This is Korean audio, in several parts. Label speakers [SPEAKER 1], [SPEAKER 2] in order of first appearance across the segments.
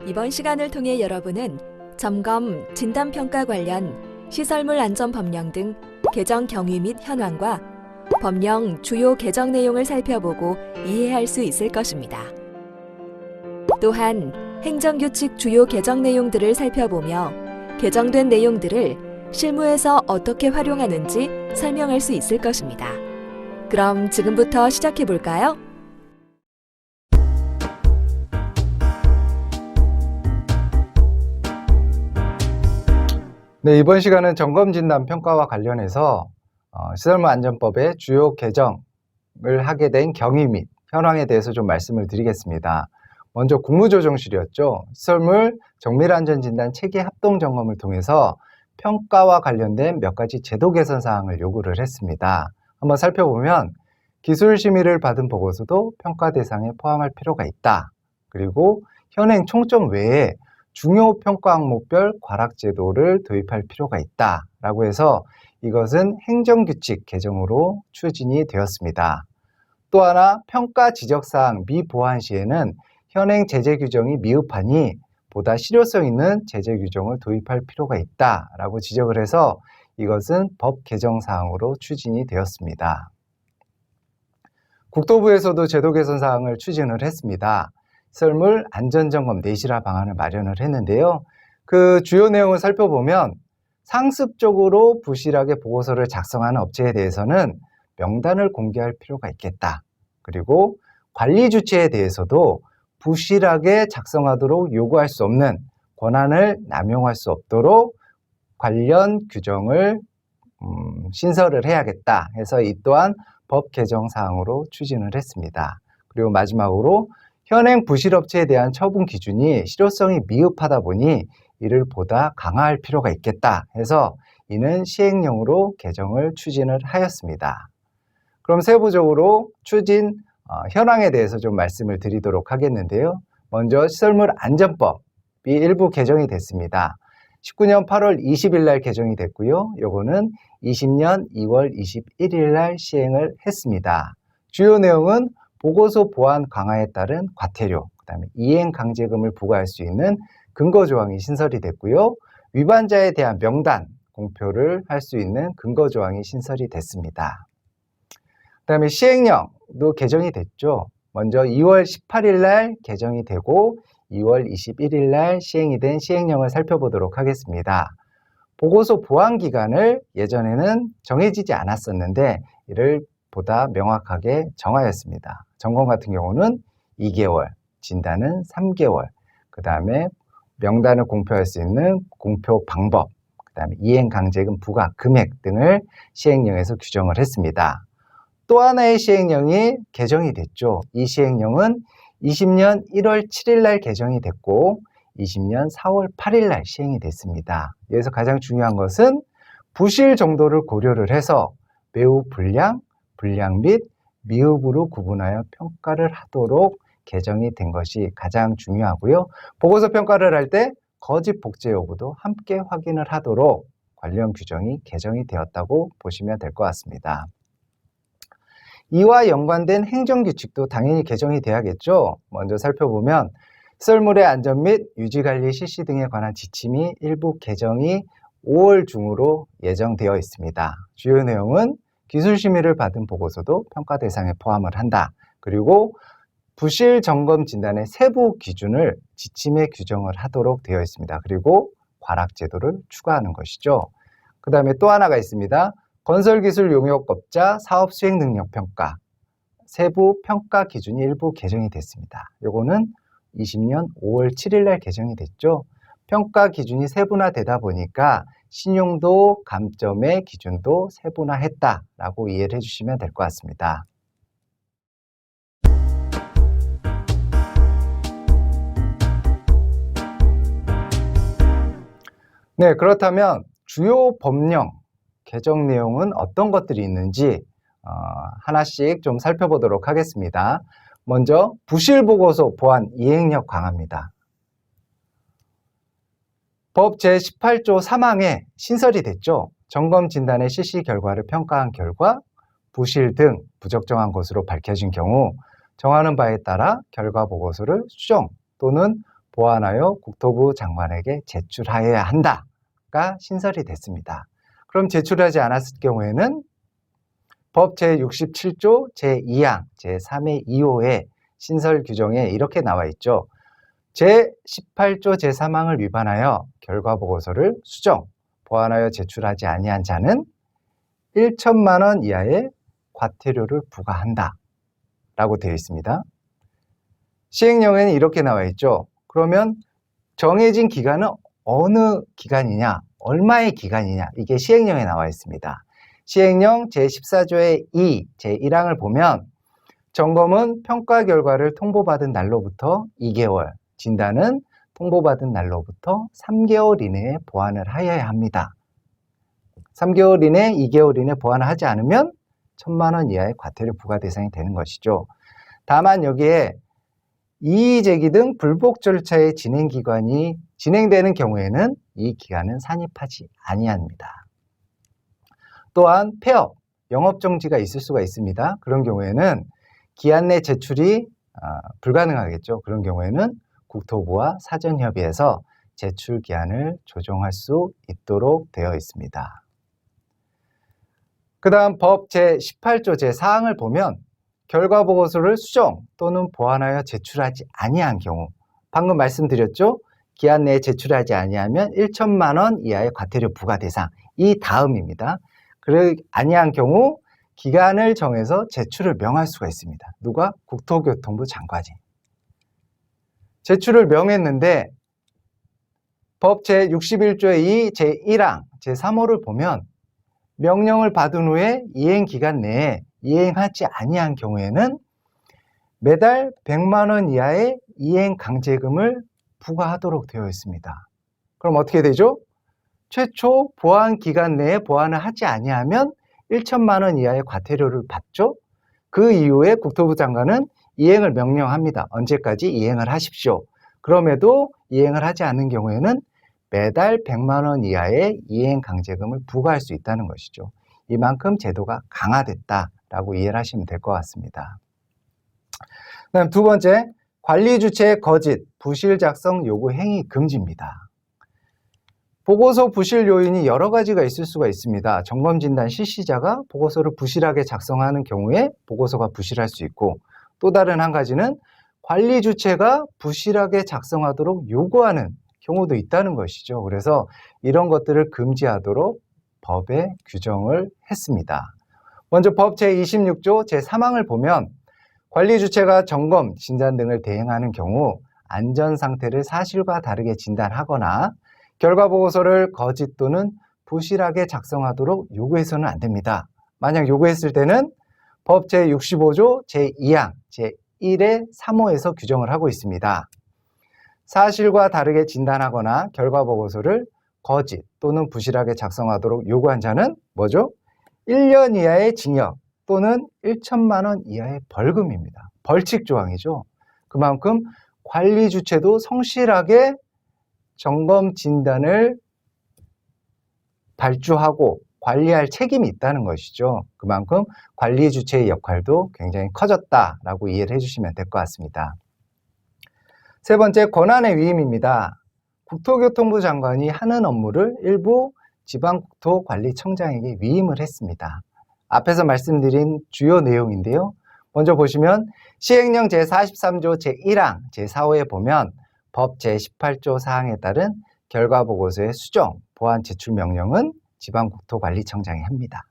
[SPEAKER 1] 이번 시간을 통해 여러분은 점검, 진단평가 관련 시설물 안전 법령 등 개정 경위 및 현황과 법령 주요 개정 내용을 살펴보고 이해할 수 있을 것입니다. 또한 행정규칙 주요 개정 내용들을 살펴보며 개정된 내용들을 실무에서 어떻게 활용하는지 설명할 수 있을 것입니다. 그럼 지금부터 시작해 볼까요?
[SPEAKER 2] 네, 이번 시간은 점검진단평가와 관련해서 시설물안전법의 주요 개정을 하게 된 경위 및 현황에 대해서 좀 말씀을 드리겠습니다. 먼저 국무조정실이었죠. 시설물 정밀안전진단 체계 합동점검을 통해서 평가와 관련된 몇 가지 제도 개선 사항을 요구를 했습니다. 한번 살펴보면 기술심의를 받은 보고서도 평가 대상에 포함할 필요가 있다. 그리고 현행 총점 외에 중요 평가 항목별 과락제도를 도입할 필요가 있다라고 해서 이것은 행정규칙 개정으로 추진이 되었습니다. 또 하나 평가 지적사항 미보완 시에는 현행 제재 규정이 미흡하니 보다 실효성 있는 제재 규정을 도입할 필요가 있다라고 지적을 해서 이것은 법 개정 사항으로 추진이 되었습니다. 국토부에서도 제도 개선 사항을 추진을 했습니다. 시설물 안전점검 내실화 방안을 마련을 했는데요. 그 주요 내용을 살펴보면 상습적으로 부실하게 보고서를 작성하는 업체에 대해서는 명단을 공개할 필요가 있겠다. 그리고 관리 주체에 대해서도 부실하게 작성하도록 요구할 수 없는 권한을 남용할 수 없도록 관련 규정을 신설을 해야겠다 해서 이 또한 법 개정 사항으로 추진을 했습니다. 그리고 마지막으로 현행 부실업체에 대한 처분 기준이 실효성이 미흡하다 보니 이를 보다 강화할 필요가 있겠다 해서 이는 시행령으로 개정을 추진을 하였습니다. 그럼 세부적으로 추진 현황에 대해서 좀 말씀을 드리도록 하겠는데요. 먼저 시설물 안전법이 일부 개정이 됐습니다. 19년 8월 20일 날 개정이 됐고요. 요거는 20년 2월 21일 날 시행을 했습니다. 주요 내용은 보고서 보안 강화에 따른 과태료, 그다음에 이행 강제금을 부과할 수 있는 근거 조항이 신설이 됐고요. 위반자에 대한 명단 공표를 할 수 있는 근거 조항이 신설이 됐습니다. 그다음에 시행령도 개정이 됐죠. 먼저 2월 18일 날 개정이 되고 2월 21일 날 시행이 된 시행령을 살펴보도록 하겠습니다. 보고서 보완 기간을 예전에는 정해지지 않았었는데 이를 보다 명확하게 정하였습니다. 점검 같은 경우는 2개월, 진단은 3개월, 그 다음에 명단을 공표할 수 있는 공표 방법, 그 다음에 이행 강제금 부과 금액 등을 시행령에서 규정을 했습니다. 또 하나의 시행령이 개정이 됐죠. 이 시행령은 20년 1월 7일 날 개정이 됐고 20년 4월 8일 날 시행이 됐습니다. 여기서 가장 중요한 것은 부실 정도를 고려를 해서 매우 불량 및 미흡으로 구분하여 평가를 하도록 개정이 된 것이 가장 중요하고요. 보고서 평가를 할 때 거짓 복제 여부도 함께 확인을 하도록 관련 규정이 개정이 되었다고 보시면 될 것 같습니다. 이와 연관된 행정규칙도 당연히 개정이 돼야겠죠. 먼저 살펴보면 시설물의 안전 및 유지관리 실시 등에 관한 지침이 일부 개정이 5월 중으로 예정되어 있습니다. 주요 내용은 기술심의를 받은 보고서도 평가 대상에 포함을 한다. 그리고 부실 점검 진단의 세부 기준을 지침에 규정을 하도록 되어 있습니다. 그리고 과락제도를 추가하는 것이죠. 그 다음에 또 하나가 있습니다. 건설기술 용역업자 사업 수행 능력 평가 세부 평가 기준이 일부 개정이 됐습니다. 요거는 20년 5월 7일 날 개정이 됐죠. 평가 기준이 세분화되다 보니까 신용도 감점의 기준도 세분화했다라고 이해를 해주시면 될 것 같습니다. 네, 그렇다면 주요 법령 개정 내용은 어떤 것들이 있는지 하나씩 좀 살펴보도록 하겠습니다. 먼저 부실보고서 보완 이행력 강화입니다. 법 제18조 3항에 신설이 됐죠. 점검 진단의 실시 결과를 평가한 결과 부실 등 부적정한 것으로 밝혀진 경우 정하는 바에 따라 결과 보고서를 수정 또는 보완하여 국토부 장관에게 제출하여야 한다가 신설이 됐습니다. 그럼 제출하지 않았을 경우에는 법 제67조 제2항 제3의 2호의 신설 규정에 이렇게 나와 있죠. 제18조 제3항을 위반하여 결과보고서를 수정, 보완하여 제출하지 아니한 자는 1천만 원 이하의 과태료를 부과한다 라고 되어 있습니다. 시행령에는 이렇게 나와 있죠. 그러면 정해진 기간은 어느 기간이냐, 얼마의 기간이냐, 이게 시행령에 나와 있습니다. 시행령 제14조의 2, 제1항을 보면 점검은 평가 결과를 통보받은 날로부터 2개월, 진단은 통보받은 날로부터 3개월 이내에 보완을 하여야 합니다. 3개월 이내, 2개월 이내 보완을 하지 않으면 1,000만 원 이하의 과태료 부과 대상이 되는 것이죠. 다만 여기에 이의제기 등 불복 절차의 진행기관이 진행되는 경우에는 이 기간은 산입하지 아니합니다. 또한 폐업, 영업정지가 있을 수가 있습니다. 그런 경우에는 기한 내 제출이 불가능하겠죠. 그런 경우에는 국토부와 사전협의해서 제출 기한을 조정할 수 있도록 되어 있습니다. 그 다음 법 제18조 제4항을 보면 결과보고서를 수정 또는 보완하여 제출하지 아니한 경우, 방금 말씀드렸죠? 기한 내에 제출하지 아니하면 1천만 원 이하의 과태료 부과 대상, 이 다음입니다. 그래 아니한 경우 기간을 정해서 제출을 명할 수가 있습니다. 누가? 국토교통부 장관이. 제출을 명했는데 법 제61조의 2, 제1항, 제3호를 보면 명령을 받은 후에 이행기간 내에 이행하지 아니한 경우에는 매달 100만 원 이하의 이행강제금을 부과하도록 되어 있습니다. 그럼 어떻게 되죠? 최초 보완 기간 내에 보완을 하지 아니하면 1천만 원 이하의 과태료를 받죠. 그 이후에 국토부 장관은 이행을 명령합니다. 언제까지 이행을 하십시오. 그럼에도 이행을 하지 않는 경우에는 매달 100만 원 이하의 이행 강제금을 부과할 수 있다는 것이죠. 이만큼 제도가 강화됐다라고 이해를 하시면 될 것 같습니다. 그다음 두 번째, 관리 주체의 거짓, 부실 작성 요구 행위 금지입니다. 보고서 부실 요인이 여러 가지가 있을 수가 있습니다. 점검진단 실시자가 보고서를 부실하게 작성하는 경우에 보고서가 부실할 수 있고, 또 다른 한 가지는 관리 주체가 부실하게 작성하도록 요구하는 경우도 있다는 것이죠. 그래서 이런 것들을 금지하도록 법에 규정을 했습니다. 먼저 법 제26조 제3항을 보면 관리 주체가 점검, 진단 등을 대행하는 경우 안전 상태를 사실과 다르게 진단하거나 결과 보고서를 거짓 또는 부실하게 작성하도록 요구해서는 안 됩니다. 만약 요구했을 때는 법 제65조 제2항 제1의 3호에서 규정을 하고 있습니다. 사실과 다르게 진단하거나 결과 보고서를 거짓 또는 부실하게 작성하도록 요구한 자는 뭐죠? 1년 이하의 징역 또는 1천만 원 이하의 벌금입니다. 벌칙 조항이죠. 그만큼 관리 주체도 성실하게 점검 진단을 발주하고 관리할 책임이 있다는 것이죠. 그만큼 관리 주체의 역할도 굉장히 커졌다라고 이해를 해주시면 될 것 같습니다. 세 번째, 권한의 위임입니다. 국토교통부 장관이 하는 업무를 일부 지방국토관리청장에게 위임을 했습니다. 앞에서 말씀드린 주요 내용인데요. 먼저 보시면 시행령 제43조 제1항 제4호에 보면 법 제18조 사항에 따른 결과보고서의 수정, 보완 제출 명령은 지방국토관리청장이 합니다.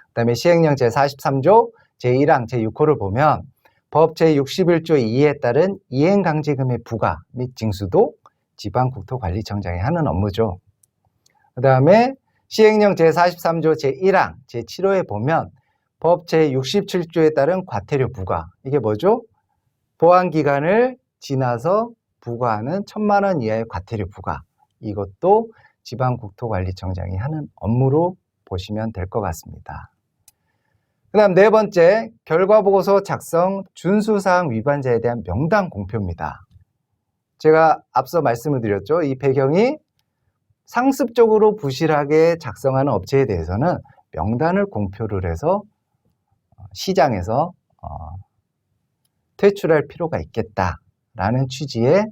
[SPEAKER 2] 그 다음에 시행령 제43조 제1항 제6호를 보면 법 제61조 2에 따른 이행강제금의 부과 및 징수도 지방국토관리청장이 하는 업무죠. 그 다음에 시행령 제43조 제1항 제7호에 보면 법 제67조에 따른 과태료 부과, 이게 뭐죠? 보완기간을 지나서 부과하는 1천만 원 이하의 과태료 부과, 이것도 지방국토관리청장이 하는 업무로 보시면 될 것 같습니다. 그 다음 네 번째, 결과보고서 작성 준수사항 위반자에 대한 명단 공표입니다. 제가 앞서 말씀을 드렸죠. 이 배경이 상습적으로 부실하게 작성하는 업체에 대해서는 명단을 공표를 해서 시장에서 퇴출할 필요가 있겠다라는 취지의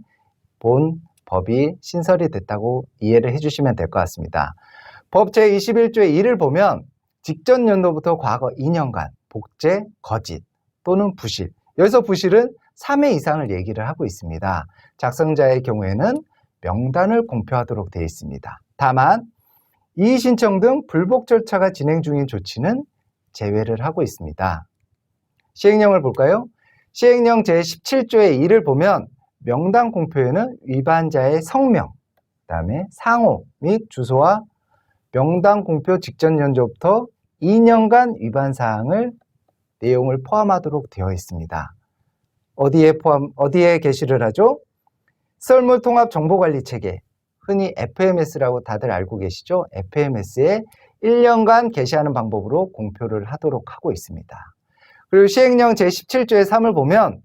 [SPEAKER 2] 본 법이 신설이 됐다고 이해를 해주시면 될 것 같습니다. 법 제21조의 1을 보면 직전 연도부터 과거 2년간 복제, 거짓 또는 부실, 여기서 부실은 3회 이상을 얘기를 하고 있습니다. 작성자의 경우에는 명단을 공표하도록 되어 있습니다. 다만 이의 신청 등 불복 절차가 진행 중인 조치는 제외를 하고 있습니다. 시행령을 볼까요? 시행령 제17조의 1을 보면 명단 공표에는 위반자의 성명, 그다음에 상호 및 주소와 명단 공표 직전 연도부터 2년간 위반 사항을 내용을 포함하도록 되어 있습니다. 어디에 게시를 하죠? 시설물 통합 정보관리 체계, 흔히 FMS라고 다들 알고 계시죠? FMS에 1년간 게시하는 방법으로 공표를 하도록 하고 있습니다. 그리고 시행령 제17조의 3을 보면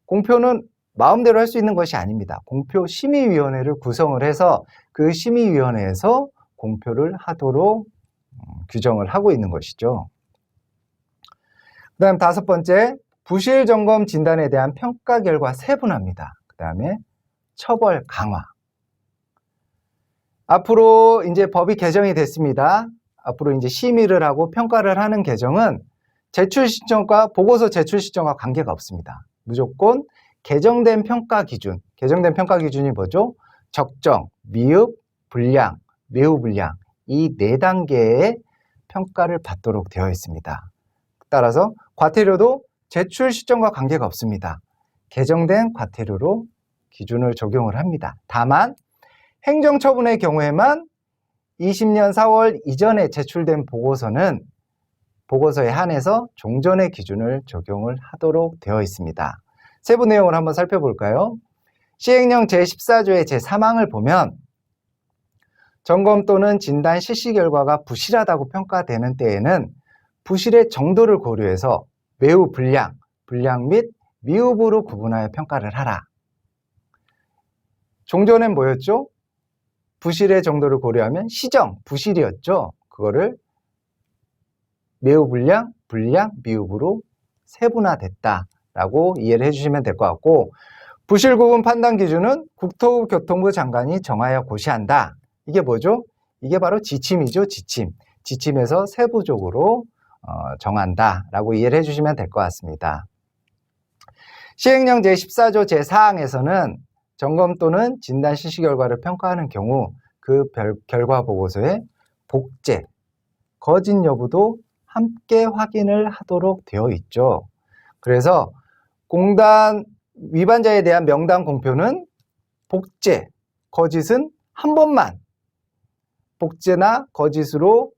[SPEAKER 2] 공표는 마음대로 할 수 있는 것이 아닙니다. 공표심의위원회를 구성을 해서 그 심의위원회에서 공표를 하도록 규정을 하고 있는 것이죠. 그 다음 5번째, 부실 점검 진단에 대한 평가 결과 세분화입니다. 그 다음에 처벌 강화. 앞으로 이제 법이 개정이 됐습니다. 앞으로 이제 심의를 하고 평가를 하는 개정은 제출 시점과 보고서 제출 시점과 관계가 없습니다. 무조건 개정된 평가 기준, 개정된 평가 기준이 뭐죠? 적정, 미흡, 불량, 매우 불량, 이 4단계의 평가를 받도록 되어 있습니다. 따라서 과태료도 제출 시점과 관계가 없습니다. 개정된 과태료로 기준을 적용을 합니다. 다만 행정처분의 경우에만 20년 4월 이전에 제출된 보고서는 보고서에 한해서 종전의 기준을 적용을 하도록 되어 있습니다. 세부 내용을 한번 살펴볼까요? 시행령 제14조의 제3항을 보면 점검 또는 진단 실시 결과가 부실하다고 평가되는 때에는 부실의 정도를 고려해서 매우 불량, 불량 및 미흡으로 구분하여 평가를 하라. 종전엔 뭐였죠? 부실의 정도를 고려하면 시정, 부실이었죠. 그거를 매우 불량, 불량, 미흡으로 세분화됐다라고 이해를 해주시면 될 것 같고, 부실 구분 판단 기준은 국토교통부 장관이 정하여 고시한다. 이게 뭐죠? 이게 바로 지침이죠, 지침. 지침에서 세부적으로 정한다라고 이해를 해주시면 될 것 같습니다. 시행령 제14조 제4항에서는 점검 또는 진단 실시 결과를 평가하는 경우 그 결과 보고서에 복제, 거짓 여부도 함께 확인을 하도록 되어 있죠. 그래서 공단 위반자에 대한 명단 공표는 복제, 거짓은 한 번만 복제나 거짓으로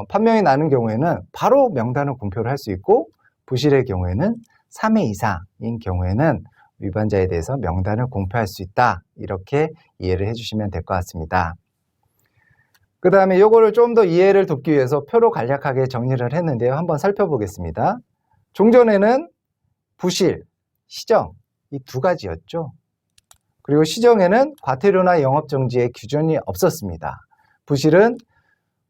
[SPEAKER 2] 판명이 나는 경우에는 바로 명단을 공표를 할 수 있고, 부실의 경우에는 3회 이상인 경우에는 위반자에 대해서 명단을 공표할 수 있다. 이렇게 이해를 해주시면 될 것 같습니다. 그 다음에 이거를 좀 더 이해를 돕기 위해서 표로 간략하게 정리를 했는데요. 한번 살펴보겠습니다. 종전에는 부실, 시정 이 두 가지였죠. 그리고 시정에는 과태료나 영업정지의 규정이 없었습니다. 부실은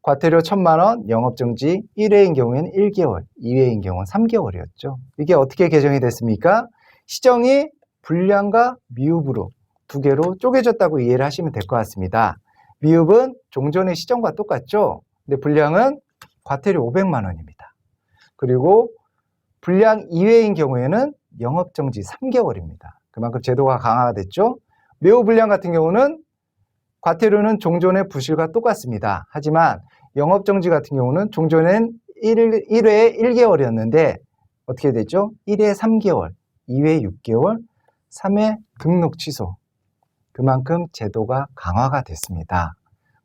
[SPEAKER 2] 과태료 1,000만 원, 영업정지 1회인 경우에는 1개월, 2회인 경우는 3개월이었죠. 이게 어떻게 개정이 됐습니까? 시정이 불량과 미흡으로 두 개로 쪼개졌다고 이해를 하시면 될 것 같습니다. 미흡은 종전의 시정과 똑같죠. 근데 불량은 과태료 500만 원입니다. 그리고 불량 2회인 경우에는 영업정지 3개월입니다. 그만큼 제도가 강화가 됐죠. 매우 불량 같은 경우는 과태료는 종전의 부실과 똑같습니다. 하지만 영업정지 같은 경우는 종전엔 1회에 1개월이었는데 어떻게 됐죠? 1회 3개월, 2회 6개월, 3회 등록 취소. 그만큼 제도가 강화가 됐습니다.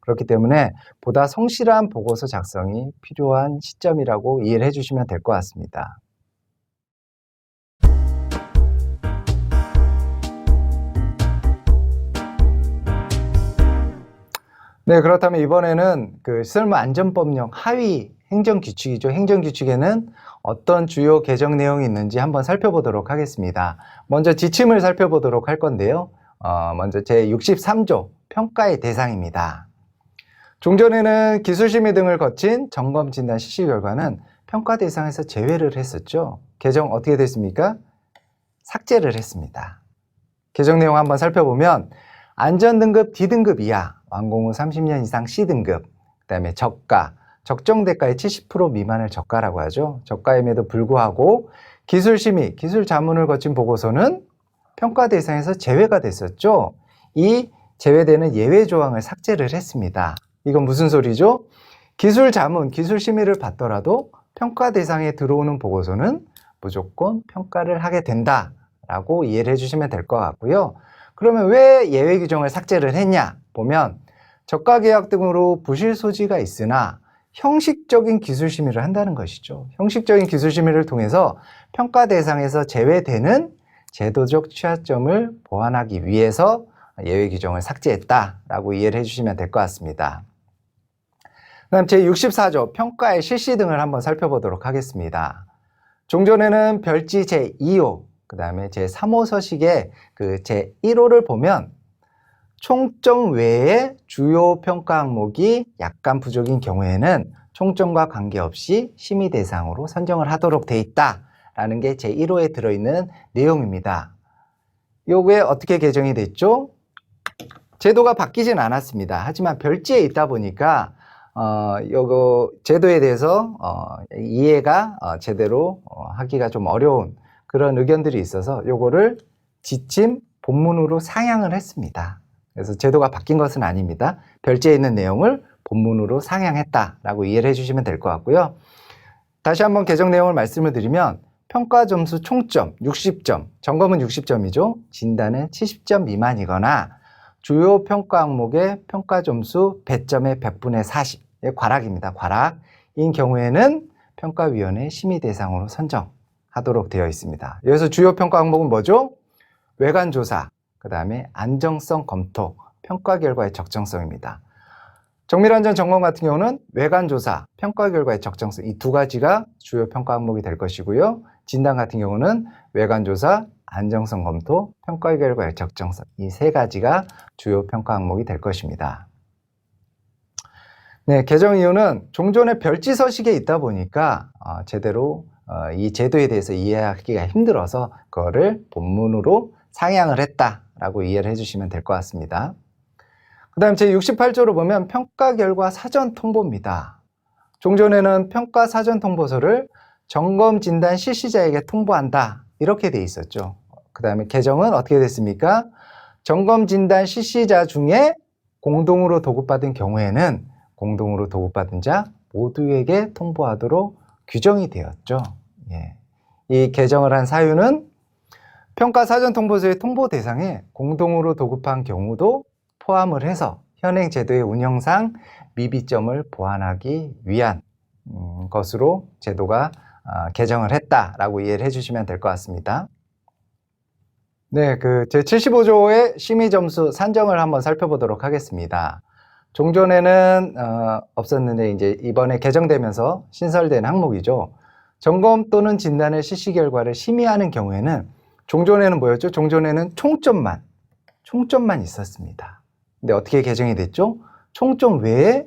[SPEAKER 2] 그렇기 때문에 보다 성실한 보고서 작성이 필요한 시점이라고 이해를 해주시면 될 것 같습니다. 네, 그렇다면 이번에는 그 시설물 안전법령 하위 행정규칙이죠. 행정규칙에는 어떤 주요 개정 내용이 있는지 한번 살펴보도록 하겠습니다. 먼저 지침을 살펴보도록 할 건데요. 먼저 제63조 평가의 대상입니다. 종전에는 기술심의 등을 거친 점검 진단 실시 결과는 평가 대상에서 제외를 했었죠. 개정 어떻게 됐습니까? 삭제를 했습니다. 개정 내용 한번 살펴보면 안전등급 D등급 이하, 완공 후 30년 이상 C등급, 그 다음에 저가, 적정 대가의 70% 미만을 저가라고 하죠. 저가임에도 불구하고 기술심의, 기술 자문을 거친 보고서는 평가 대상에서 제외가 됐었죠. 이 제외되는 예외 조항을 삭제를 했습니다. 이건 무슨 소리죠? 기술 자문, 기술 심의를 받더라도 평가 대상에 들어오는 보고서는 무조건 평가를 하게 된다라고 이해를 해주시면 될 것 같고요. 그러면 왜 예외 규정을 삭제를 했냐? 보면 저가 계약 등으로 부실 소지가 있으나 형식적인 기술 심의를 한다는 것이죠. 형식적인 기술 심의를 통해서 평가 대상에서 제외되는 제도적 취약점을 보완하기 위해서 예외 규정을 삭제했다라고 이해를 해주시면 될 것 같습니다. 그다음 제64조 평가의 실시 등을 한번 살펴보도록 하겠습니다. 종전에는 별지 제2호, 그 다음에 제3호 서식의 그 제1호를 보면 총점 외에 주요 평가 항목이 약간 부족인 경우에는 총점과 관계없이 심의 대상으로 선정을 하도록 돼 있다라는 게 제1호에 들어있는 내용입니다. 요게 어떻게 개정이 됐죠? 제도가 바뀌진 않았습니다. 하지만 별지에 있다 보니까 요거 제도에 대해서 이해가 제대로 하기가 좀 어려운 그런 의견들이 있어서 요거를 지침 본문으로 상향을 했습니다. 그래서 제도가 바뀐 것은 아닙니다. 별지에 있는 내용을 본문으로 상향했다라고 이해를 해주시면 될 것 같고요. 다시 한번 개정 내용을 말씀을 드리면 평가 점수 총점 60점, 점검은 60점이죠. 진단은 70점 미만이거나 주요 평가 항목의 평가 점수 100점의 100분의 40의 과락입니다. 과락인 경우에는 평가위원회 심의 대상으로 선정하도록 되어 있습니다. 여기서 주요 평가 항목은 뭐죠? 외관 조사, 그 다음에 안정성 검토, 평가 결과의 적정성입니다. 정밀안전 점검 같은 경우는 외관 조사, 평가 결과의 적정성 이 두 가지가 주요 평가 항목이 될 것이고요. 진단 같은 경우는 외관 조사, 안정성 검토, 평가 결과의 적정성 이 세 가지가 주요 평가 항목이 될 것입니다. 네, 개정 이유는 종전에 별지 서식에 있다 보니까 제대로 이 제도에 대해서 이해하기가 힘들어서 그거를 본문으로 상향을 했다라고 이해를 해주시면 될 것 같습니다. 그 다음 제68조로 보면 평가 결과 사전 통보입니다. 종전에는 평가 사전 통보서를 점검 진단 실시자에게 통보한다 이렇게 돼 있었죠. 그 다음에 개정은 어떻게 됐습니까? 점검 진단 실시자 중에 공동으로 도급받은 경우에는 공동으로 도급받은 자 모두에게 통보하도록 규정이 되었죠. 예. 이 개정을 한 사유는 평가 사전 통보서의 통보 대상에 공동으로 도급한 경우도 포함을 해서 현행 제도의 운영상 미비점을 보완하기 위한 것으로 제도가 개정을 했다라고 이해를 해주시면 될 것 같습니다. 네, 그 제75조의 심의 점수 산정을 한번 살펴보도록 하겠습니다. 종전에는 없었는데 이제 이번에 개정되면서 신설된 항목이죠. 점검 또는 진단의 실시 결과를 심의하는 경우에는 종전에는 뭐였죠? 종전에는 총점만 있었습니다. 근데 어떻게 개정이 됐죠? 총점 외에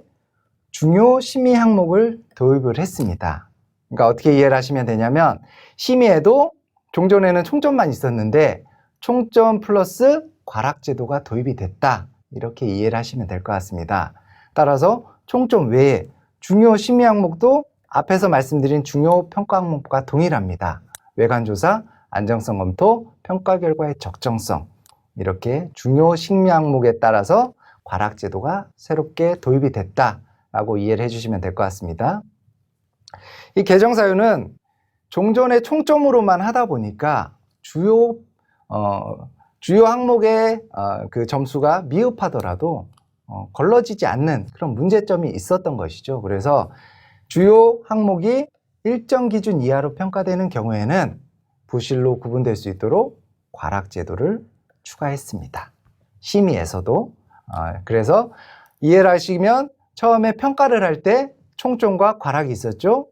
[SPEAKER 2] 중요 심의 항목을 도입을 했습니다. 그러니까 어떻게 이해를 하시면 되냐면 심의에도 종전에는 총점만 있었는데 총점 플러스 과락 제도가 도입이 됐다. 이렇게 이해를 하시면 될 것 같습니다. 따라서 총점 외에 중요 심의 항목도 앞에서 말씀드린 중요 평가 항목과 동일합니다. 외관조사, 안정성 검토, 평가 결과의 적정성 이렇게 중요 심의 항목에 따라서 과락 제도가 새롭게 도입이 됐다라고 이해를 해주시면 될 것 같습니다. 이 개정 사유는 종전에 총점으로만 하다 보니까 주요 항목의 그 점수가 미흡하더라도 걸러지지 않는 그런 문제점이 있었던 것이죠. 그래서 주요 항목이 일정 기준 이하로 평가되는 경우에는 부실로 구분될 수 있도록 과락 제도를 추가했습니다. 심의에서도 그래서 이해를 하시면 처음에 평가를 할 때 총점과 과락이 있었죠.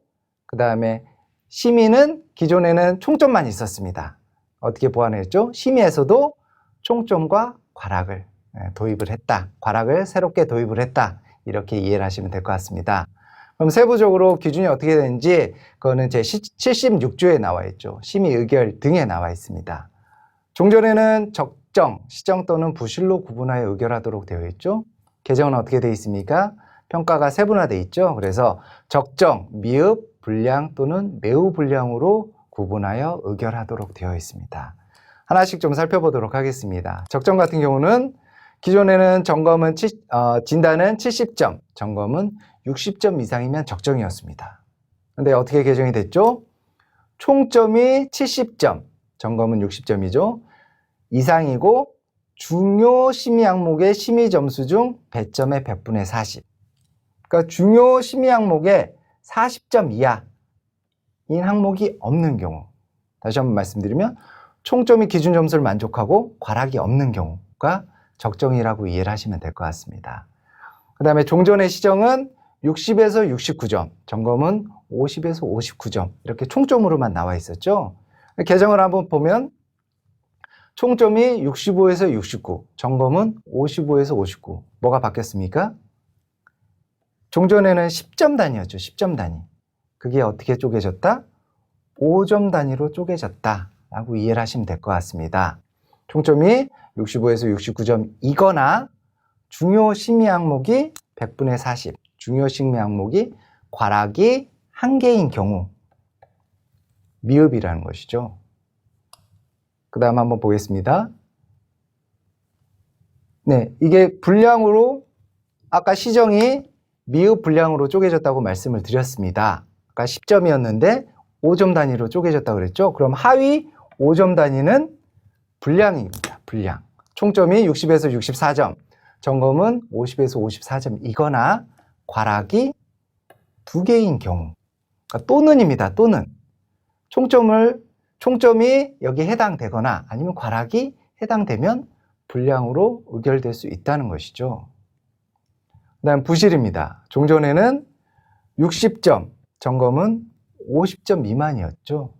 [SPEAKER 2] 그 다음에 심의는 기존에는 총점만 있었습니다. 어떻게 보완했죠? 심의에서도 총점과 과락을 도입을 했다. 과락을 새롭게 도입을 했다. 이렇게 이해를 하시면 될 것 같습니다. 그럼 세부적으로 기준이 어떻게 되는지 그거는 제 76조에 나와 있죠. 심의 의결 등에 나와 있습니다. 종전에는 적정, 시정 또는 부실로 구분하여 의결하도록 되어 있죠. 개정은 어떻게 되어 있습니까? 평가가 세분화되어 있죠. 그래서 적정, 미흡, 불량 또는 매우 불량으로 구분하여 의결하도록 되어 있습니다. 하나씩 좀 살펴보도록 하겠습니다. 적정 같은 경우는 기존에는 진단은 70점, 점검은 60점 이상이면 적정이었습니다. 근데 어떻게 개정이 됐죠? 총점이 70점, 점검은 60점이죠. 이상이고 중요 심의 항목의 심의 점수 중 배점의 100분의 40. 그러니까 중요 심의 항목에 40점 이하인 항목이 없는 경우. 다시 한번 말씀드리면 총점이 기준 점수를 만족하고 과락이 없는 경우가 적정이라고 이해를 하시면 될 것 같습니다. 그 다음에 종전의 시정은 60에서 69점, 점검은 50에서 59점 이렇게 총점으로만 나와 있었죠. 개정을 한번 보면 총점이 65에서 69, 점검은 55에서 59. 뭐가 바뀌었습니까? 종전에는 10점 단위였죠. 10점 단위. 그게 어떻게 쪼개졌다? 5점 단위로 쪼개졌다 라고 이해를 하시면 될 것 같습니다. 총점이 65에서 69점이거나 중요 심의 항목이 100분의 40, 중요 심의 항목이 과락이 1개인 경우 미흡이라는 것이죠. 그 다음 한번 보겠습니다. 네, 이게 불량으로 아까 시정이 미흡 불량으로 쪼개졌다고 말씀을 드렸습니다. 아까 10점이었는데 5점 단위로 쪼개졌다고 그랬죠. 그럼 하위 5점 단위는 불량입니다. 불량. 총점이 60에서 64점, 점검은 50에서 54점이거나 과락이 2개인 경우. 그러니까 또는입니다. 또는. 총점이 여기에 해당되거나 아니면 과락이 해당되면 불량으로 의결될 수 있다는 것이죠. 그 다음 부실입니다. 종전에는 60점, 점검은 50점 미만이었죠.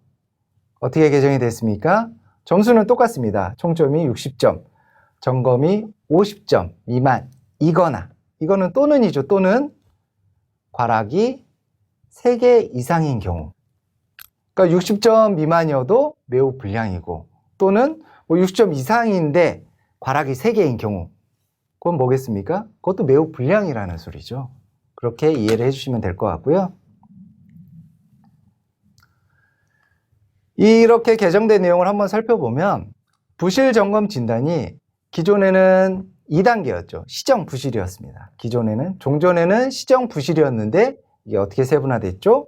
[SPEAKER 2] 어떻게 개정이 됐습니까? 점수는 똑같습니다. 총점이 60점, 점검이 50점 미만이거나, 이거는 또는이죠. 또는 과락이 3개 이상인 경우. 그러니까 60점 미만이어도 매우 불량이고, 또는 60점 이상인데 과락이 3개인 경우, 그건 뭐겠습니까? 그것도 매우 불량이라는 소리죠. 그렇게 이해를 해주시면 될 것 같고요. 이렇게 개정된 내용을 한번 살펴보면 부실 점검 진단이 기존에는 2단계였죠. 시정 부실이었습니다. 종전에는 시정 부실이었는데 이게 어떻게 세분화됐죠?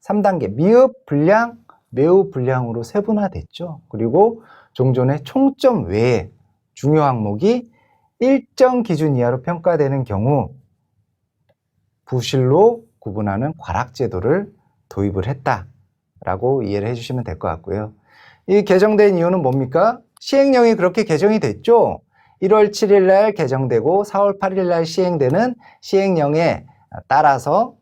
[SPEAKER 2] 3단계 미흡, 불량, 매우 불량으로 세분화됐죠. 그리고 종전의 총점 외에 중요 항목이 일정 기준 이하로 평가되는 경우 부실로 구분하는 과락제도를 도입을 했다라고 이해를 해주시면 될 것 같고요. 이 개정된 이유는 뭡니까? 시행령이 그렇게 개정이 됐죠. 1월 7일 날 개정되고 4월 8일 날 시행되는 시행령에 따라서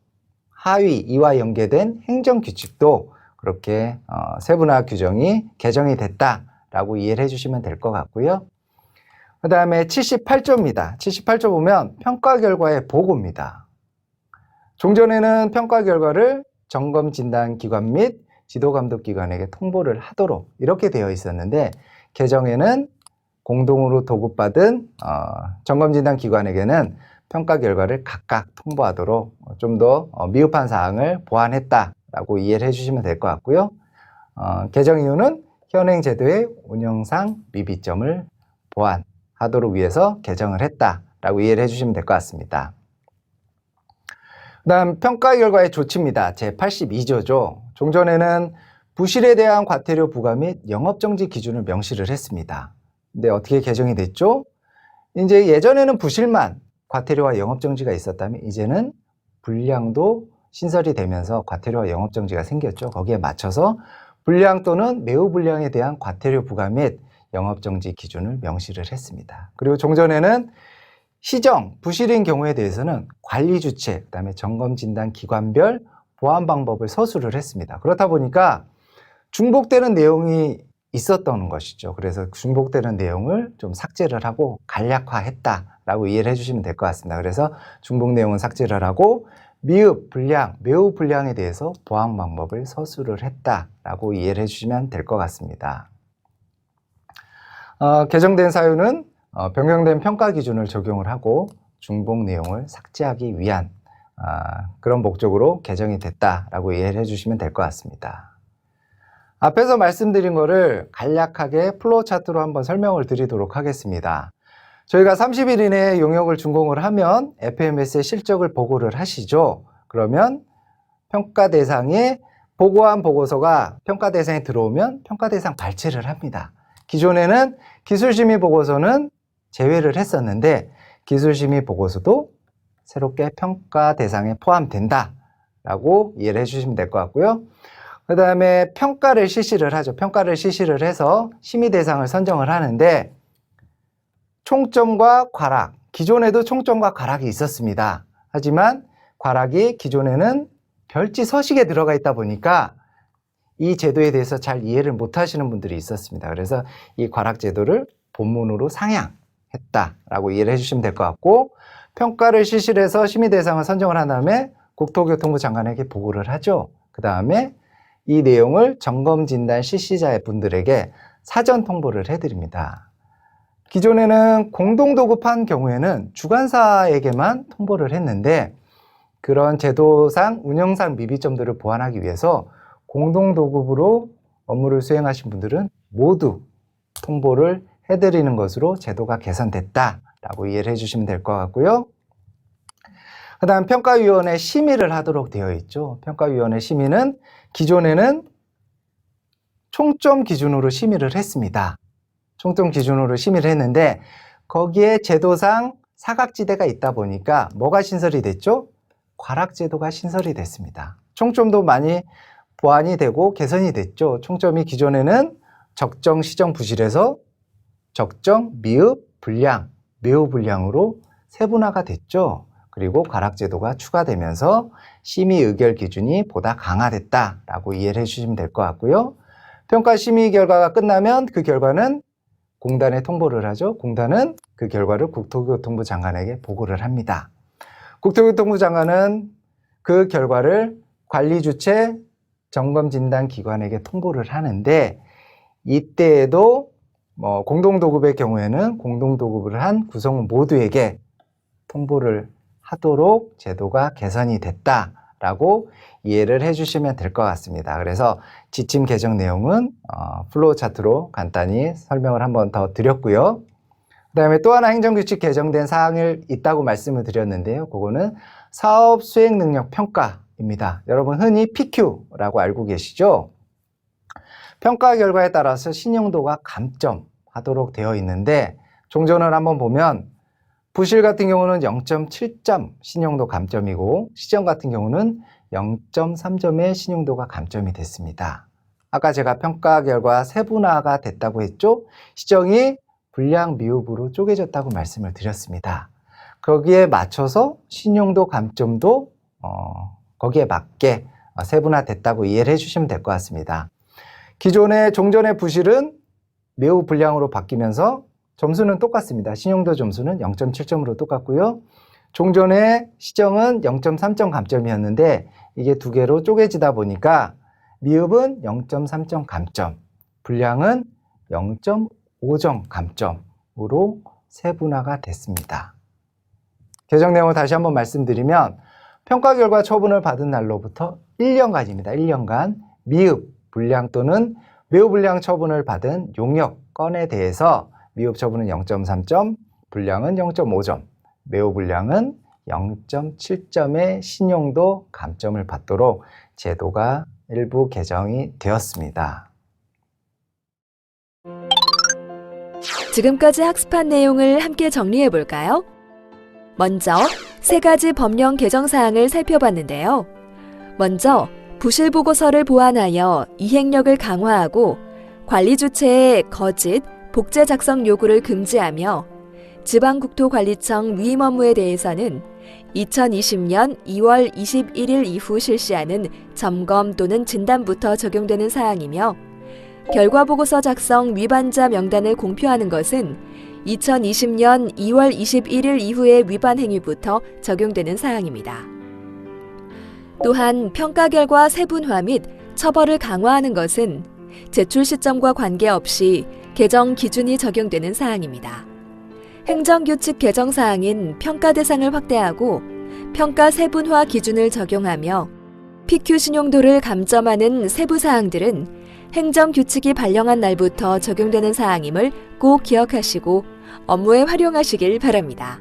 [SPEAKER 2] 하위 이와 연계된 행정규칙도 그렇게 세분화 규정이 개정이 됐다라고 이해를 해주시면 될 것 같고요. 그 다음에 78조입니다. 78조 보면 평가 결과의 보고입니다. 종전에는 평가 결과를 점검진단기관 및 지도감독기관에게 통보를 하도록 이렇게 되어 있었는데, 개정에는 공동으로 도급받은 점검진단기관에게는 평가 결과를 각각 통보하도록 좀 더 미흡한 사항을 보완했다라고 이해를 해주시면 될 것 같고요. 개정 이유는 현행 제도의 운영상 미비점을 보완하도록 위해서 개정을 했다라고 이해를 해주시면 될 것 같습니다. 그 다음 평가 결과의 조치입니다. 제82조죠. 종전에는 부실에 대한 과태료 부과 및 영업정지 기준을 명시를 했습니다. 근데 어떻게 개정이 됐죠? 이제 예전에는 부실만 과태료와 영업정지가 있었다면 이제는 불량도 신설이 되면서 과태료와 영업정지가 생겼죠. 거기에 맞춰서 불량 또는 매우 불량에 대한 과태료 부과 및 영업정지 기준을 명시를 했습니다. 그리고 종전에는 시정, 부실인 경우에 대해서는 관리 주체, 그다음에 점검 진단 기관별 보완 방법을 서술을 했습니다. 그렇다 보니까 중복되는 내용이 있었던 것이죠. 그래서 중복되는 내용을 좀 삭제를 하고 간략화했다라고 이해를 해주시면 될 것 같습니다. 그래서 중복 내용은 삭제를 하고 미흡, 불량, 매우 불량에 대해서 보완 방법을 서술을 했다라고 이해를 해주시면 될 것 같습니다. 개정된 사유는 변경된 평가 기준을 적용을 하고 중복 내용을 삭제하기 위한 그런 목적으로 개정이 됐다라고 이해를 해주시면 될 것 같습니다. 앞에서 말씀드린 거를 간략하게 플로우 차트로 한번 설명을 드리도록 하겠습니다. 저희가 30일 이내에 용역을 준공을 하면 FMS의 실적을 보고를 하시죠. 그러면 평가 대상에 보고한 보고서가 평가 대상에 들어오면 평가 대상 발췌를 합니다. 기존에는 기술심의 보고서는 제외를 했었는데 기술심의 보고서도 새롭게 평가 대상에 포함된다라고 이해를 해주시면 될 것 같고요. 그 다음에 평가를 실시를 하죠. 평가를 실시를 해서 심의 대상을 선정을 하는데 총점과 과락, 기존에도 총점과 과락이 있었습니다. 하지만 과락이 기존에는 별지 서식에 들어가 있다 보니까 이 제도에 대해서 잘 이해를 못 하시는 분들이 있었습니다. 그래서 이 과락 제도를 본문으로 상향했다라고 이해를 해주시면 될 것 같고, 평가를 실시를 해서 심의 대상을 선정을 한 다음에 국토교통부 장관에게 보고를 하죠. 그 다음에 이 내용을 점검진단 실시자분들에게 사전 통보를 해드립니다. 기존에는 공동도급한 경우에는 주관사에게만 통보를 했는데 그런 제도상 운영상 미비점들을 보완하기 위해서 공동도급으로 업무를 수행하신 분들은 모두 통보를 해드리는 것으로 제도가 개선됐다라고 이해를 해주시면 될 것 같고요. 그 다음 평가위원회 심의를 하도록 되어 있죠. 평가위원회 심의는 기존에는 총점 기준으로 심의를 했습니다. 총점 기준으로 심의를 했는데 거기에 제도상 사각지대가 있다 보니까 뭐가 신설이 됐죠? 과락제도가 신설이 됐습니다. 총점도 많이 보완이 되고 개선이 됐죠. 총점이 기존에는 적정, 시정, 부실에서 적정, 미흡, 불량, 매우 불량으로 세분화가 됐죠. 그리고 과락제도가 추가되면서 심의 의결 기준이 보다 강화됐다라고 이해를 해주시면 될 것 같고요. 평가 심의 결과가 끝나면 그 결과는 공단에 통보를 하죠. 공단은 그 결과를 국토교통부 장관에게 보고를 합니다. 국토교통부 장관은 그 결과를 관리주체 점검진단기관에게 통보를 하는데 이때에도 공동도급의 경우에는 공동도급을 한 구성원 모두에게 통보를 하도록 제도가 개선이 됐다라고 이해를 해주시면 될 것 같습니다. 그래서 지침 개정 내용은 플로우 차트로 간단히 설명을 한번 더 드렸고요. 그 다음에 또 하나 행정규칙 개정된 사항이 있다고 말씀을 드렸는데요. 그거는 사업 수행 능력 평가입니다. 여러분 흔히 PQ라고 알고 계시죠? 평가 결과에 따라서 신용도가 감점하도록 되어 있는데 종전을 한번 보면 부실 같은 경우는 0.7점 신용도 감점이고 시정 같은 경우는 0.3점의 신용도가 감점이 됐습니다. 아까 제가 평가 결과 세분화가 됐다고 했죠? 시정이 불량 미흡으로 쪼개졌다고 말씀을 드렸습니다. 거기에 맞춰서 신용도 감점도 거기에 맞게 세분화됐다고 이해를 해주시면 될 것 같습니다. 기존의 종전의 부실은 매우 불량으로 바뀌면서 점수는 똑같습니다. 신용도 점수는 0.7점으로 똑같고요. 종전의 시정은 0.3점 감점이었는데 이게 두 개로 쪼개지다 보니까 미흡은 0.3점 감점, 불량은 0.5점 감점으로 세분화가 됐습니다. 개정 내용을 다시 한번 말씀드리면 평가 결과 처분을 받은 날로부터 1년간입니다. 1년간 미흡, 불량 또는 매우 불량 처분을 받은 용역 건에 대해서 미흡 처분은 0.3점, 불량은 0.5점, 매우 불량은 0.7점의 신용도 감점을 받도록 제도가 일부 개정이 되었습니다.
[SPEAKER 1] 지금까지 학습한 내용을 함께 정리해 볼까요? 먼저 세 가지 법령 개정 사항을 살펴봤는데요. 먼저 부실 보고서를 보완하여 이행력을 강화하고 관리 주체의 거짓, 복제 작성 요구를 금지하며 지방국토관리청 위임 업무에 대해서는 2020년 2월 21일 이후 실시하는 점검 또는 진단부터 적용되는 사항이며 결과보고서 작성 위반자 명단을 공표하는 것은 2020년 2월 21일 이후의 위반 행위부터 적용되는 사항입니다. 또한 평가 결과 세분화 및 처벌을 강화하는 것은 제출 시점과 관계없이 개정 기준이 적용되는 사항입니다. 행정규칙 개정 사항인 평가 대상을 확대하고 평가 세분화 기준을 적용하며 PQ 신용도를 감점하는 세부 사항들은 행정규칙이 발령한 날부터 적용되는 사항임을 꼭 기억하시고 업무에 활용하시길 바랍니다.